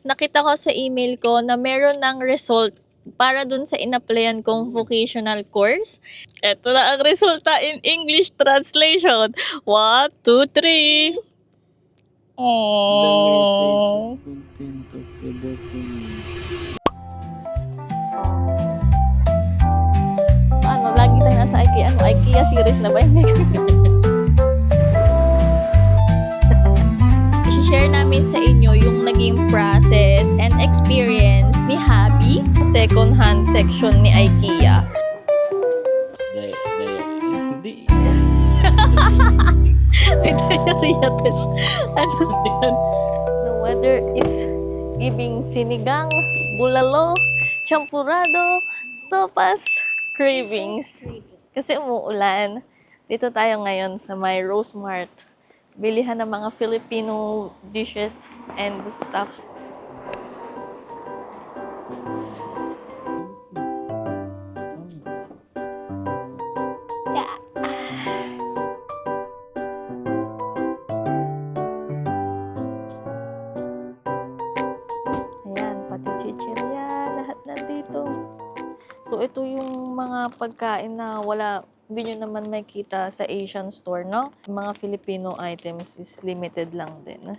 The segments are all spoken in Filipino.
Nakita ko sa email ko na meron ng result para dun sa in-applyan kong vocational course. Ito na ang resulta in English translation. 1, 2, 3. Oh. Content of the document. Ano, lagi tayo nasa IKEA. Ano, IKEA series na ba? Hindi. I-share namin sa inyo yung naging process and experience ni Habi sa second hand section ni IKEA. Hindi. May diarrhea test. Ano yan? The weather is giving sinigang, bulalo, champurado, sopas, cravings. Kasi umuulan. Dito tayo ngayon sa may Rose Mart. Bilihan ng mga Filipino dishes and stuff. Ayan, pati chichirya, lahat nandito. So, ito yung mga pagkain na hindi nyo naman makita sa Asian store, no? Mga Filipino items is limited lang din.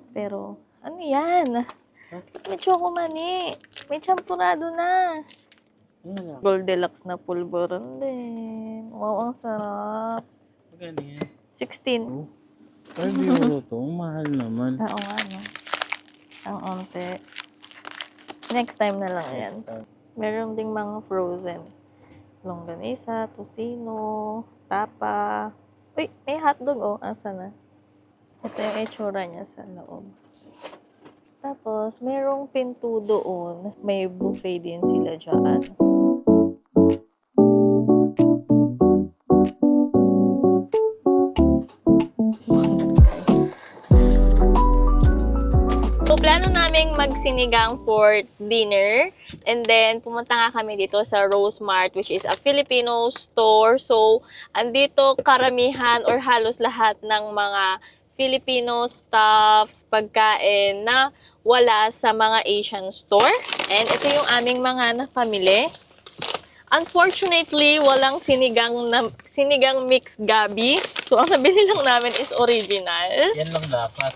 Pero, ano yan? Ba't may chokomani? May champurado na. Goldilocks na pulburon din. Wow, ang sarap. Magkano yan? 16. Oh. Ay, di mo to. Mahal naman. Oo nga, no? Ang onte. Next time na lang yan. Meron ding mga frozen. Longganisa, tocino, tapa. Uy, may hotdog, oh. Asa na? Ito yung itsura niya sa loob. Tapos, merong pinto doon. May buffet din sila dyan. So, plano naming magsinigang for dinner. And then, pumunta nga kami dito sa Rose Mart, which is a Filipino store. So, andito karamihan or halos lahat ng mga Filipino stuffs, pagkain na wala sa mga Asian store. And ito yung aming mga napamili. Unfortunately, walang sinigang mix gabi. So, ang nabili lang namin is original. Yan lang dapat.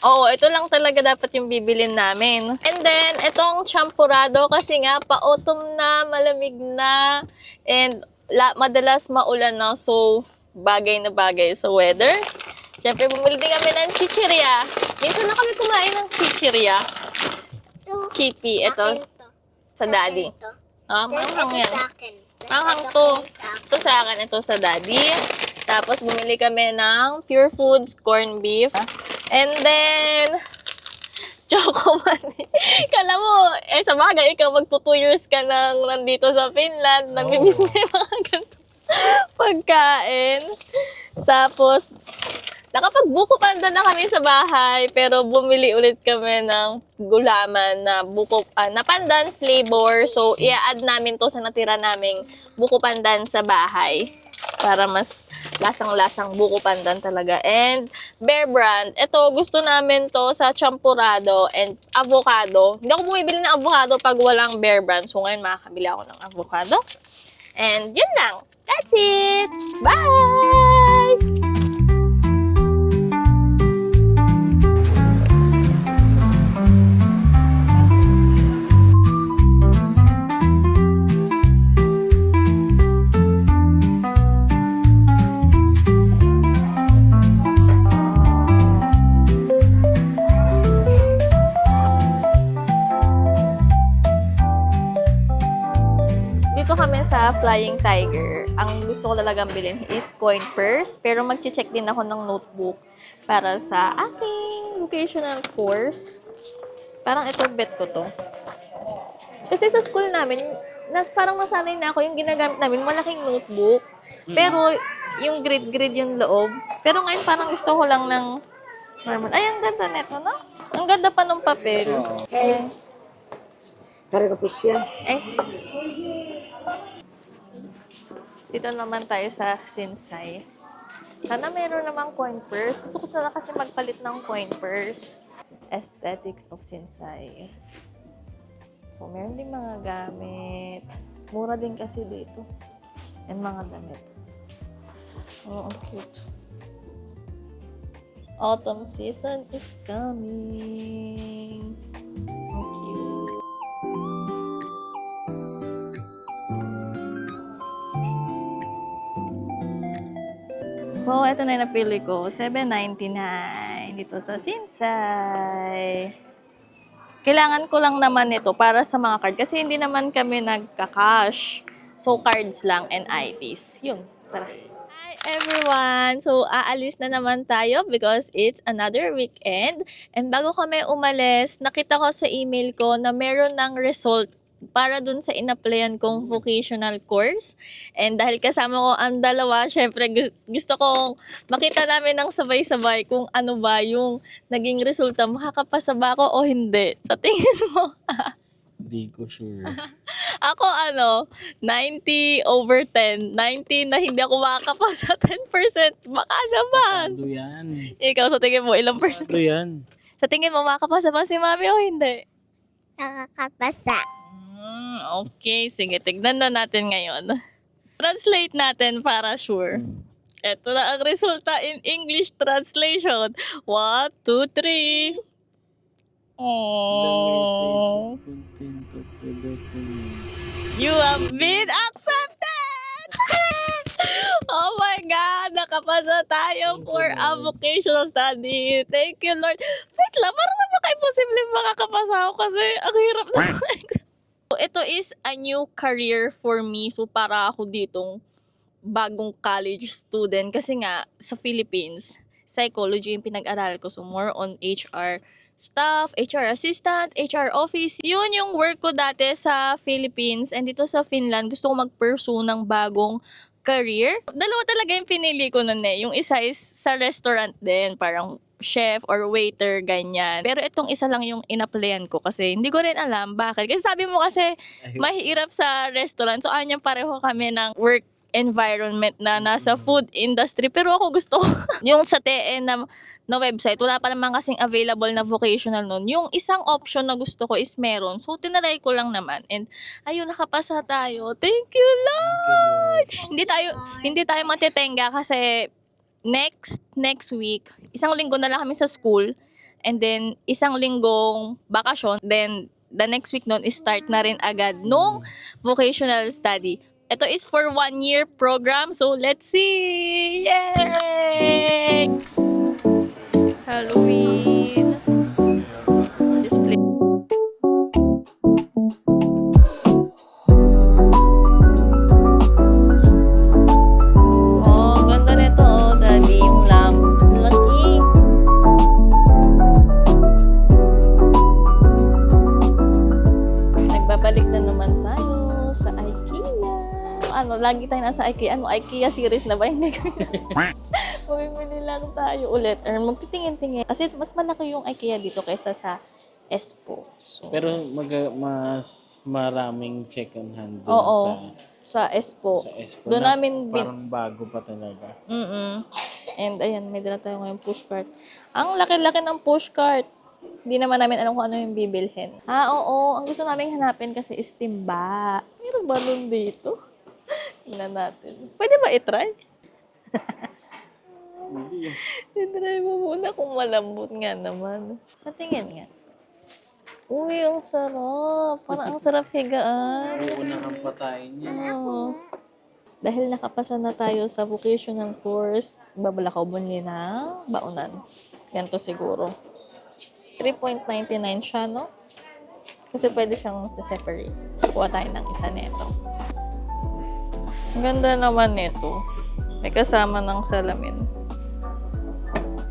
Oo, ito lang talaga dapat yung bibilin namin. And then, itong champurado kasi nga, pa-autumn na, malamig na, and madalas maulan na, so bagay na bagay sa weather. Siyempre, bumili din kami ng chichirya. Minsan na kami kumain ng chichirya. So, Chippy, ito, sa daddy. Ah, manghang yan. Manghang to. Ito sa akin, ito sa daddy. Tapos, bumili kami ng Pure Foods corned beef. And then, chokomani. Kala mo, sa bagay, ikaw magto 2 years ka nang nandito sa Finland. Namimiss mo yung mga ganito pagkain. Tapos, nakapagbuko panda na kami sa bahay, pero bumili ulit kami ng gulaman na na pandan flavor. So, i-add namin to sa natira naming buko pandan sa bahay para mas lasang-lasang buko pandan talaga. And Bear Brand, ito gusto namin to sa champurado and avocado. Hindi ako bumibili ng avocado pag walang Bear Brand. So, ngayon makakabili ako ng avocado. And yun lang. That's it! Bye! Dito kami sa Flying Tiger. Ang gusto ko talagang bilhin is coin purse. Pero mag-check din ako ng notebook para sa aking vocational course. Parang ito, bet ko to. Kasi sa school namin, parang nasanay na ako yung ginagamit namin, malaking notebook. Pero yung grid-grid yung loob. Pero ngayon parang gusto ko lang ng normal. Ay, ang ganda neto, no? Ang ganda pa ng papel. Hey. Carga oficial. Ay. Dito naman tayo sa Sinsay. Sana meron namang coin purse. Gusto ko sana kasi magpalit ng coin purse. Aesthetics of Sinsay. So, meron din mga gamit. Mura din kasi dito. And mga damit. Oh, ang cute. Autumn season is coming. Ang cute. So, ito na yung napili ko. $7.99 dito sa Sinsay. Kailangan ko lang naman ito para sa mga card kasi hindi naman kami nagka-cash. So, cards lang and IDs. Yun. Tara. Hi everyone! So, aalis na naman tayo because it's another weekend. And bago kami umalis, nakita ko sa email ko na meron ng result para dun sa in-applyan kong vocational course. And dahil kasama ko ang dalawa, syempre gusto kong makita namin ng sabay-sabay kung ano ba yung naging resulta. Makakapasa ba ako o hindi? Sa tingin mo? Hindi ko sure. Ako 90/10. 90 na hindi ako makakapasa, 10%. Baka naman. Pasado yan. Ikaw, sa tingin mo, ilang percent? Pasado yan. Sa tingin mo, makakapasa ba si mami o hindi? Nakakapasa. Okay, sige. Tignan na natin ngayon. Translate natin para sure. Ito na ang resulta in English translation. 1, 2, 3. Oh, you have been accepted! Oh my God! Nakapasa tayo for a vocational study. Thank you, Lord. Wait lang, parang napaka-imposible makakapasa ako kasi ang hirap na. So, ito is a new career for me. So, para ako ditong bagong college student. Kasi nga, sa Philippines, psychology yung pinag-aral ko. So, more on HR staff, HR assistant, HR office. Yun yung work ko dati sa Philippines. And dito sa Finland, gusto ko mag-pursue ng bagong career. Dalawa talaga yung pinili ko nun eh. Yung isa is sa restaurant din. Parang chef or waiter, ganyan. Pero itong isa lang yung in-applyan ko kasi hindi ko rin alam bakit. Kasi sabi mo kasi mahirap sa restaurant. So, anyan pareho kami ng work environment na nasa food industry. Pero ako gusto ko yung sa TN na website, wala pa naman kasing available na vocational nun. Yung isang option na gusto ko is meron. So, tinaray ko lang naman. And, ayun, nakapasa tayo. Thank you, Lord! Hindi tayo matitenga kasi next week, isang linggo na lang kami sa school. And then, isang linggong bakasyon. Then, the next week nun is start na rin agad nung vocational study. Ito is for 1-year program. So, let's see! Yay! Halloween. Display. Oh, ganda nito. Oh, daddy, yung lamp. Lucky. Nagbabalik na naman tayo sa IKEA. Lagi tayo nasa IKEA. IKEA series na ba? Hindi ko. Mamimili lang tayo ulit. Or magtitingin-tingin. Kasi mas malaki yung IKEA dito kaysa sa Expo. So, Pero mas maraming second hand dun oo, sa Expo. sa Expo. Doon na namin parang bago pa talaga. And ayan, may dala tayo ngayon pushcart. Ang laki-laki ng pushcart. Hindi naman namin alam kung ano yung bibilhin. Oo. Ang gusto namin hanapin kasi is timba. Meron ba nun dito? Tingnan natin. Pwede ba i-try? I-try mo muna kung malambot nga naman. Patingin nga. Uy, ang sarap. Parang ang sarap higaan. Una kang patayin niya. Oo. Dahil nakapasa na tayo sa vocational course, babalakaw mo niya na baunan. Ganito siguro. 3.99 siya, no? Kasi pwede siyang separate. Kuha tayo ng isa nito. Ang ganda naman nito. May kasama ng salamin.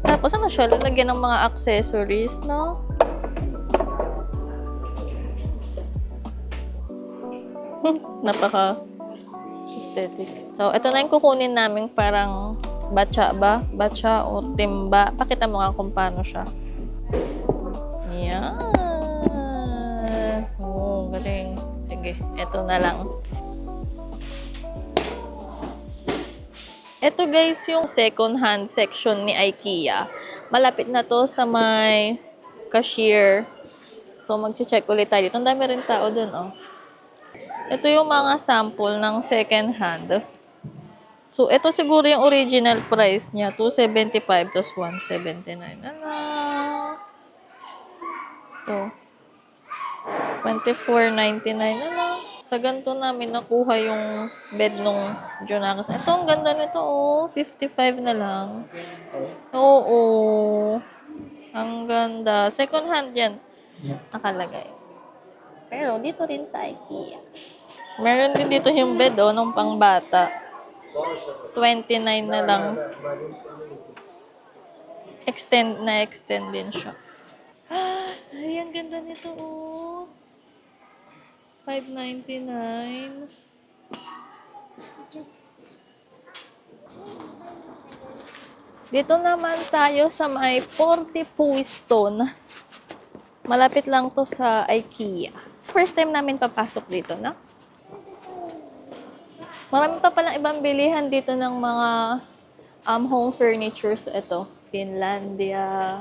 Tapos ano siya? Lalagyan ng mga accessories, no? Napaka aesthetic. So, ito na yung kukunin namin parang batcha ba? Batcha o timba. Pakita mo nga kung paano siya. Yan. Oh, galing. Sige, ito na lang. Ito guys, yung second hand section ni IKEA. Malapit na to sa may cashier. So, mag-check ulit tayo dito. Ang dami rin tao dun, oh. Ito yung mga sample ng second hand. So, ito siguro yung original price niya. 275 tapos 179. Ano? Ito. 24.99. Ano? Sa ganito namin nakuha yung bed nung Jonakas. Ito, ang ganda nito, oh. 55 na lang. Oo. Ang ganda. Second hand yan. Nakalagay. Pero dito rin sa IKEA. Meron din dito yung bed, oh, nung pangbata. 29 na lang. Extend din siya. Ay, ang ganda nito, oh. 599. Dito naman tayo sa may 40 Stone. Malapit lang to sa IKEA. First time namin papasok dito, no? Marami pa palang ibang bilihan dito ng mga home furniture. So, ito, Finlandia,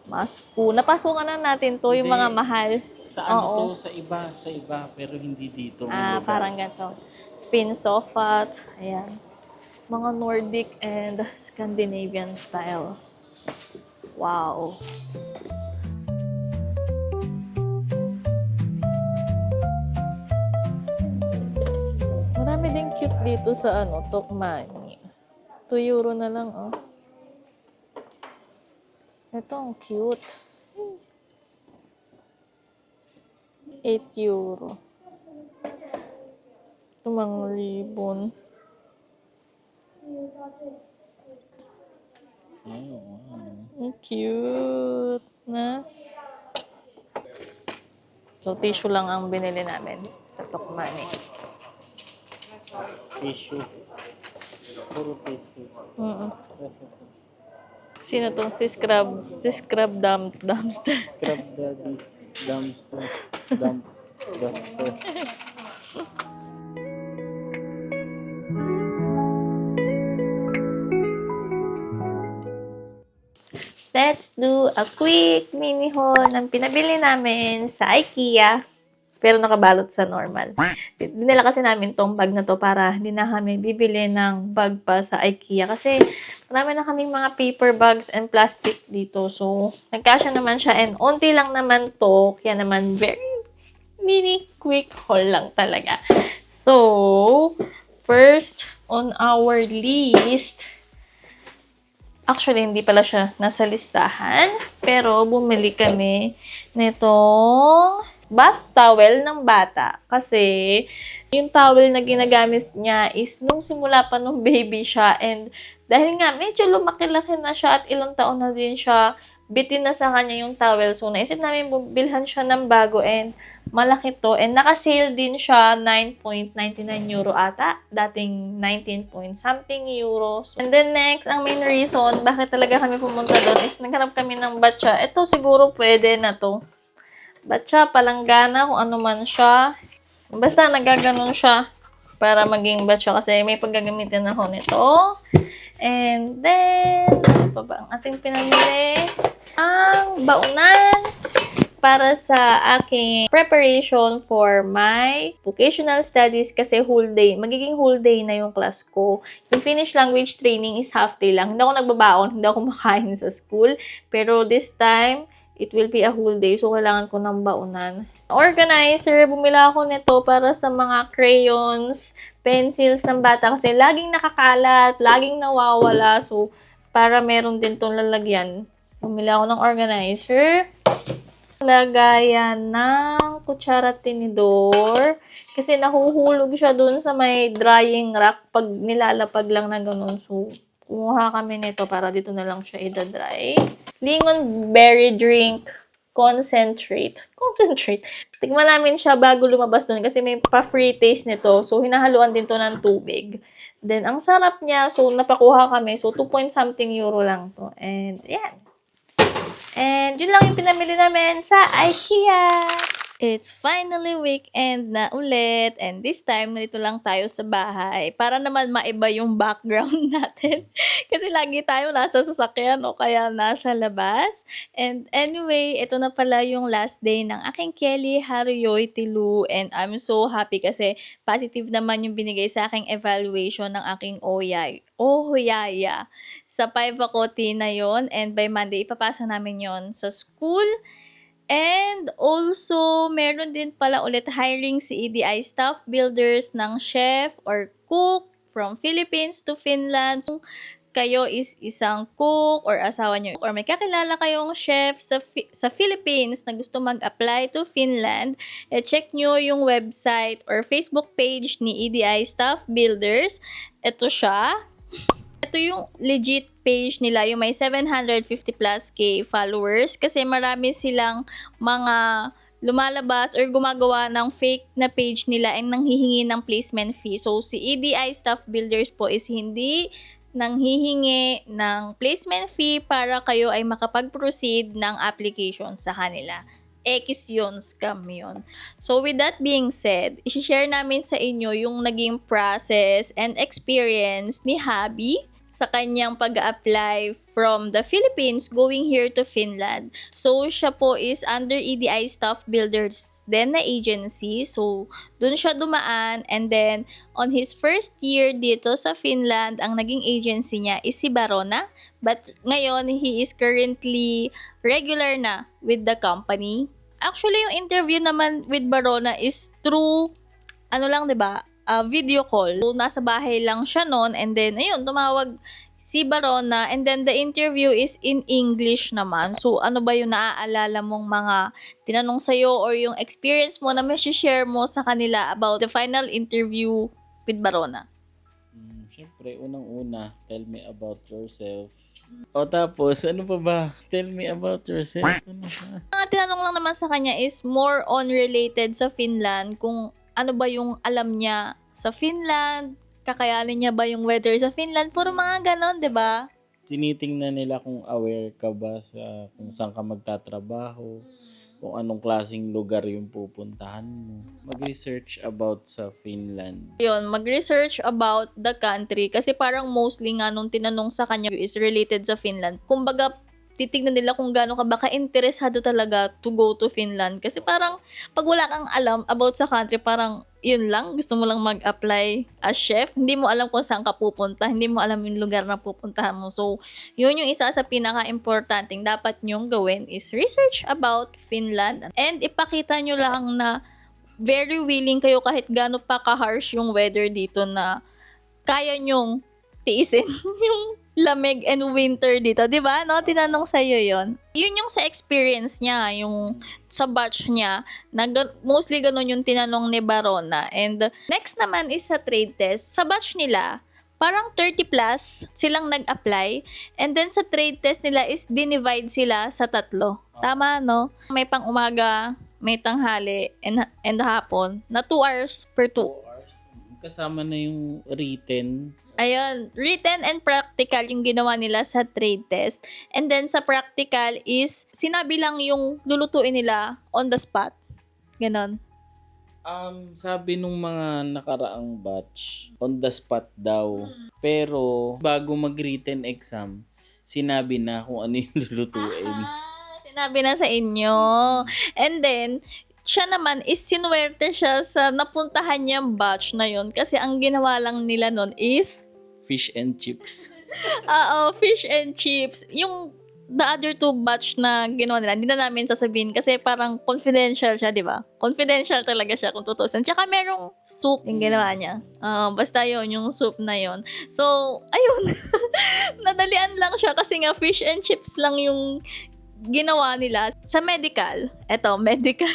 Masco. Napasok na natin to, yung mga mahal. Sa ano Oo. to? Sa iba, pero hindi dito. Parang ganito. Finsofat. Ayan. Mga Nordic and Scandinavian style. Wow. Marami din cute dito sa Tokmanni. 2 euro na lang, oh. Ito, ang cute. 8 euro. Ito, mga ribbon. Ay, wow. Ang cute na. So, tissue lang ang binili namin sa Tokmanni. Tissue. Puro tissue. Sino to? Si Scrub Dumpster. Scrub daddy. Dumpster. Duster. Let's do a quick mini haul ng pinabili namin sa IKEA. Pero nakabalot sa normal. Dinala kasi namin tong bag na to para hindi na kami bibili ng bag pa sa IKEA. Kasi marami na kaming mga paper bags and plastic dito. So, nagkasya naman siya. And onti lang naman to. Kaya naman very mini quick haul lang talaga. So, first on our list, actually, hindi pala siya nasa listahan. Pero, bumili kami nitong bath towel ng bata. Kasi, yung towel na ginagamit niya is nung simula pa nung baby siya. And, dahil nga, medyo lumaki-laki na siya at ilang taon na din siya, bitin na sa kanya yung towel. So, naisip namin bilhan siya ng bago and malaki to. And naka-sale din siya 9.99 euro ata. Dating 19 point something euros. And then next, ang main reason bakit talaga kami pumunta doon is naghanap kami ng batsa. Ito siguro pwede na to. Batsa, palanggana, kung ano man siya. Basta nagaganon siya para maging batsa kasi may paggagamitin ako nito. And then, ano pa ba ang ating pinamili? Ang baunan para sa aking preparation for my vocational studies kasi whole day, magiging whole day na yung class ko. Yung Finnish language training is half day lang. Hindi ako nagbabaon, hindi ako kumakain sa school. Pero this time, it will be a whole day. So, kailangan ko ng baunan. Organizer, bumila ako nito para sa mga crayons, pencils ng bata. Kasi laging nakakalat, laging nawawala. So, para meron din itong lalagyan. Bumila ako ng organizer. Lagayan ng kutsara tinidor. Kasi nahuhulog siya dun sa may drying rack pag nilalapag lang na ganun. So, kumuha kami nito para dito na lang siya idadry. Lingon berry drink concentrate. Tignan namin siya bago lumabas dun kasi may pa-free taste nito. So, hinahaluan din to ng tubig. Then, ang sarap niya. So, napakuha kami. So, 2 point something euro lang to. And, yan. And, yun lang yung pinamili namin sa IKEA. It's finally weekend na ulit and this time nandito lang tayo sa bahay para naman maiba yung background natin kasi lagi tayo nasa sasakyan o kaya nasa labas. And anyway, ito na pala yung last day ng aking Kelly Haruyoy Tilu and I'm so happy kasi positive naman yung binigay sa aking evaluation ng aking Oyaya. Sa 5 ako na yon and by Monday ipapasa namin yon sa school. And also, meron din pala ulit hiring si EDI staff builders ng chef or cook from Philippines to Finland. So, kayo is isang cook or asawa nyo or may kakilala kayong chef sa Philippines na gusto mag-apply to Finland, check nyo yung website or Facebook page ni EDI Staff Builders. Ito siya. Ito yung legit page nila, yung may 750 plus K followers kasi marami silang mga lumalabas or gumagawa ng fake na page nila and nanghihingi ng placement fee. So, si EDI Staff Builders po is hindi nanghihingi ng placement fee para kayo ay makapag-proceed ng application sa kanila. X yun, scam yun. So, with that being said, isi-share namin sa inyo yung naging process and experience ni Habi sa kanyang pag-apply from the Philippines going here to Finland. So, siya po is under EDI Staff Builders then na agency. So, dun siya dumaan and then on his first year dito sa Finland, ang naging agency niya is si Barona. But ngayon, he is currently regular na with the company. Actually, yung interview naman with Barona is through, diba? Video call. So, nasa bahay lang siya noon and then, ayun, tumawag si Barona and then the interview is in English naman. So, ano ba yung naaalala mong mga tinanong sa'yo or yung experience mo na may share mo sa kanila about the final interview with Barona? Siyempre, unang-una, tell me about yourself. O tapos, ano pa ba? Tell me about yourself. Ano ba? Ang tinanong lang naman sa kanya is more on related sa Finland, kung ano ba yung alam niya sa Finland, kakayanin niya ba yung weather sa Finland, puro mga ganon, di ba? Tinitingnan nila kung aware ka ba sa kung saan ka magtatrabaho, kung anong klaseng lugar yung pupuntahan mo. Mag-research about sa Finland. Yun, mag-research about the country kasi parang mostly nga nung tinanong sa kanya is related sa Finland. Kumbaga, titignan nila kung gaano ka ba ka-interesado talaga to go to Finland. Kasi parang, pag wala kang alam about sa country, parang yun lang, gusto mo lang mag-apply as chef. Hindi mo alam kung saan ka pupunta. Hindi mo alam yung lugar na pupuntahan mo. So, yun yung isa sa pinaka-importanting dapat nyong gawin is research about Finland. And ipakita nyo lang na very willing kayo kahit gaano pa ka-harsh yung weather dito na kaya nyong tiisin yung lamig and winter dito, di ba? No, tinanong sa iyo 'yon. Yun yung sa experience niya, yung sa batch niya, na mostly ganun yung tinanong ni Barona. And next naman is sa trade test. Sa batch nila, parang 30 plus silang nag-apply. And then sa trade test nila is dinivide sila sa 3. Tama, no? May pang umaga, may tanghali, and hapon na 2 hours per 2. 2 hours. Kasama na yung written. Ayun, written and practical yung ginawa nila sa trade test. And then sa practical is, sinabi lang yung lulutuin nila on the spot. Ganon. Sabi nung mga nakaraang batch, on the spot daw. Pero, bago mag-written exam, sinabi na kung ano yung lulutuin. Sinabi na sa inyo. And then, siya naman is sinuwerte siya sa napuntahan niyang batch na yun. Kasi ang ginawa lang nila nun is Fish and chips. fish and chips. Yung the other 2 batch na ginawa nila, hindi na namin sasabihin kasi parang confidential siya, di ba? Confidential talaga siya kung tutusin. Tsaka merong soup yung ginawa niya. Basta yun, yung soup na yun. So, ayun. Nadalian lang siya kasi nga fish and chips lang yung ginawa nila. Sa medical, medical.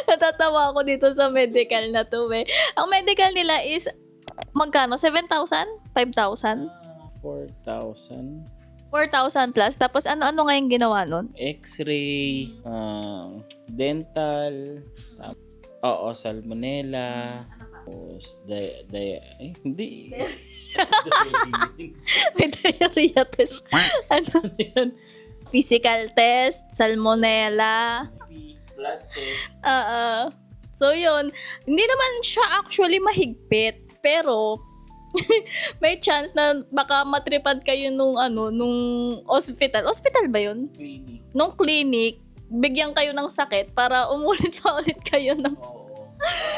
Natatawa ako dito sa medical na to eh. Ang medical nila is magkano? 7,000? 5,000? 4,000. 4,000 plus. Tapos ano-ano nga yung ginawa nun? X-ray, dental, salmonella, tapos hindi. May diarrhea test. Ano yan? Physical test, salmonella, blood test. So yun, hindi naman siya actually mahigpit, pero may chance na baka matripad kayo nung hospital. Hospital ba yun? Clinic. Nung clinic, bigyan kayo ng sakit para umulit pa ulit kayo ng... Oo.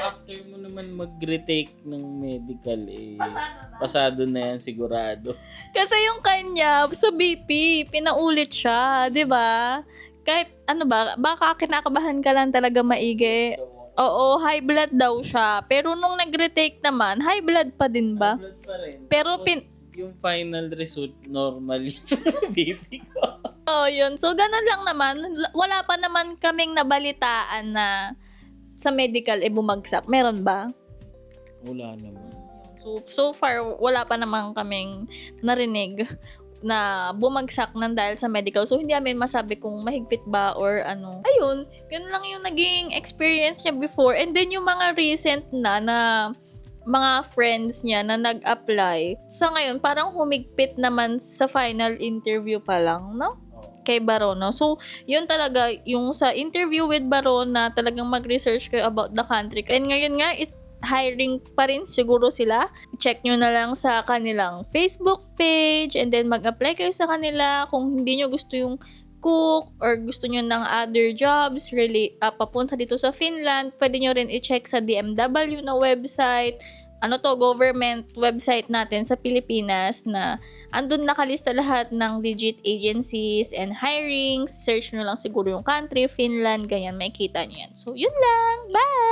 After mo naman mag-retake ng medical, Pasado na. pasado na yan sigurado. Kasi yung kanya, sa BP, pinaulit siya, di ba? Kahit baka kinakabahan ka lang talaga maigi. Oo, high blood daw siya. Pero nung nag-retake naman, high blood pa din ba? Blood pa rin. Pero Tapos, yung final result, normal yung BP ko. Oh, yun. So, ganun lang naman. Wala pa naman kaming nabalitaan na sa medical bumagsak. Meron ba? Wala naman. So far, wala pa naman kaming narinig na bumagsak ng dahil sa medical. So, hindi namin masabi kung mahigpit ba or ano. Ayun, yun lang yung naging experience niya before. And then, yung mga recent na mga friends niya na nag-apply. Sa ngayon, parang humigpit naman sa final interview pa lang, no? Kay Barona. So, yun talaga, yung sa interview with Barona, talagang mag-research kayo about the country. And ngayon nga, hiring pa rin siguro sila. Check nyo na lang sa kanilang Facebook page and then mag-apply kayo sa kanila kung hindi nyo gusto yung cook or gusto nyo ng other jobs really papunta dito sa Finland. Pwede nyo rin i-check sa DMW na website. Government website natin sa Pilipinas na andun nakalista lahat ng legit agencies and hirings. Search nyo lang siguro yung country, Finland, ganyan, makikita nyo yan. So, yun lang. Bye!